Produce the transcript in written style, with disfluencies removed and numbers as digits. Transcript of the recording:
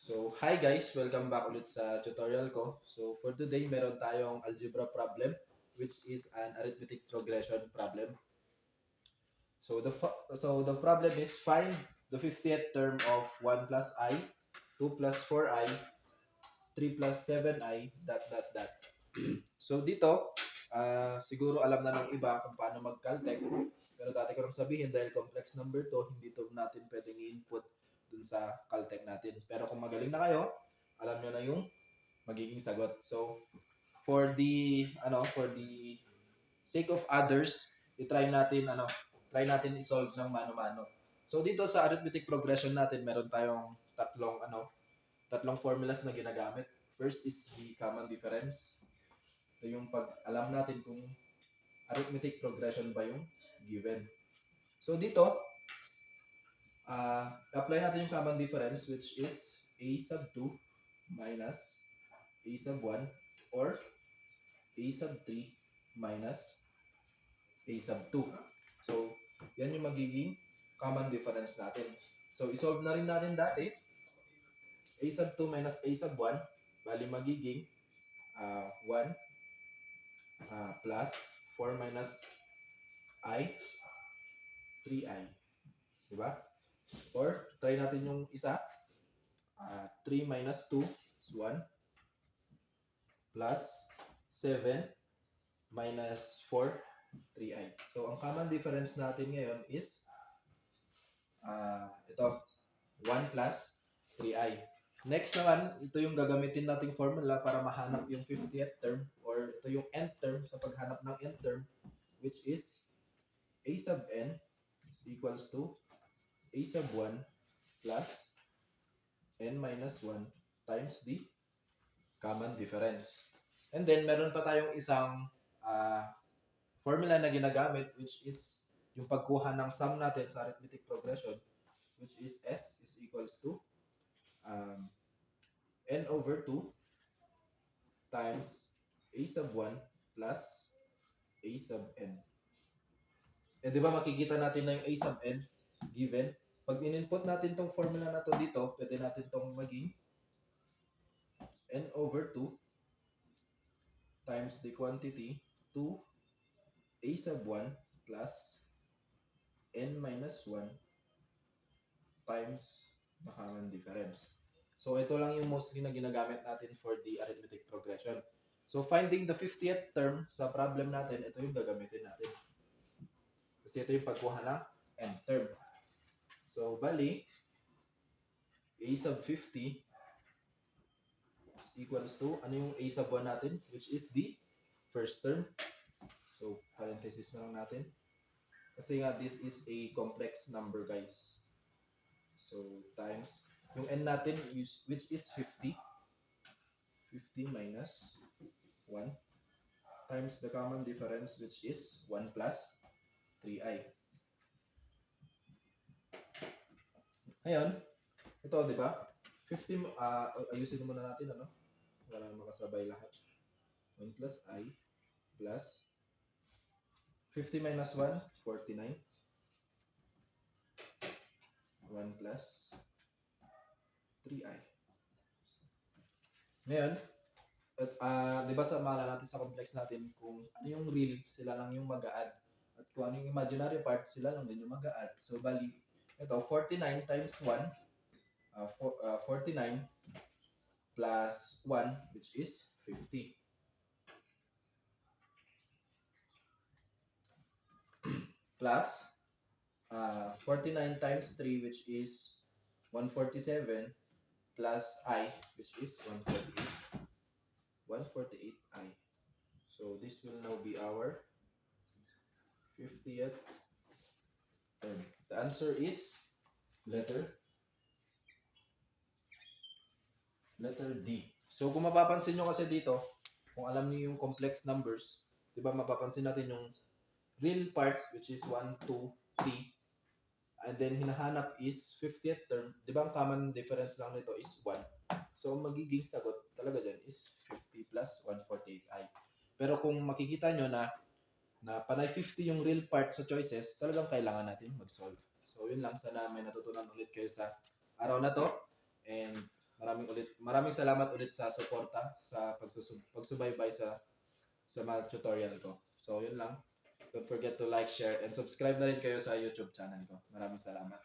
So, hi guys! Welcome back ulit sa tutorial ko. So, for today, meron tayong algebra problem which is an arithmetic progression problem. So the problem is find the 50th term of 1 plus I, 2 plus 4I, 3 plus 7I, dot dot dot. So dito, siguro alam na ng iba kung paano mag-caltech. Pero dati ko nang sabihin dahil complex number to, hindi to natin pwedeng i-input dun sa caltech natin. Pero kung magaling na kayo, alam nyo na yung magiging sagot. So, for the sake of others, try natin i-solve ng mano-mano. So dito sa arithmetic progression natin, meron tayong tatlong formulas na ginagamit. First is the common difference. Ito yung pag alam natin kung arithmetic progression ba yung given. So dito, apply natin yung common difference which is a sub 2 minus a sub 1 or a sub 3 minus a sub 2. So, yan yung magiging common difference natin. So, isolve na rin natin dati. A sub 2 minus a sub 1, bali magiging 1 plus 4 minus I, 3I. Diba? Or, try natin yung isa. 3 minus 2 is 1 plus 7 minus 4, 3I. So, ang common difference natin ngayon is ito, 1 plus 3I. Next naman, ito yung gagamitin nating formula para mahanap yung 50th term or ito yung nth term sa paghanap ng nth term which is a sub n is equals to a sub 1 plus n minus 1 times the common difference. And then, meron pa tayong isang formula na ginagamit which is yung pagkuha ng sum natin sa arithmetic progression which is S is equals to n over 2 times a sub 1 plus a sub n. Eh di ba makikita natin na yung a sub n given. Pag in-input natin tong formula na to dito, pwede natin tong maging n over 2 times the quantity 2 a sub 1 plus n minus 1 times the common difference. So ito lang yung mostly na ginagamit natin for the arithmetic progression. So finding the 50th term sa problem natin, ito yung gagamitin natin. Kasi ito yung pagkuha ng nth term. So bali, a sub 50 is equals to, ano yung a sub 1 natin? Which is the first term. So parenthesis na lang natin. Kasi nga this is a complex number guys. So times, yung n natin which is 50. 50 minus 1 times the common difference which is 1 plus 3i. Ngayon, ito, di ba? 50, ayusin muna natin, ano? Para makasabay lahat. 1 plus I plus 50 minus 1, 49. 1 plus 3i. Ngayon, di ba sa maalala natin sa complex natin kung ano yung real, sila lang yung mag-a-add. At kung ano yung imaginary part, sila lang din yung mag-a-add. So, bali, ito, 49 times 1, 49 plus 1, which is 50. Plus 49 times 3, which is 147, plus I, which is 148. 148I. So this will now be our 50th term. The answer is letter D. So kung mapapansin nyo kasi dito, kung alam niyo yung complex numbers, di ba mapapansin natin yung real part which is 1, 2, 3, and then hinahanap is 50th term. Di ba ang common difference lang nito is 1. So ang magiging sagot talaga dyan is 50 plus 148i. Pero kung makikita nyo na panay 50 yung real part sa choices, talagang kailangan natin mag-solve. So yun lang, sana may natutunan ulit kayo sa araw na to. And maraming maraming salamat ulit sa suporta, sa pagsubaybay sa mga tutorial ko. So, yun lang. Don't forget to like, share, and subscribe na rin kayo sa YouTube channel ko. Maraming salamat.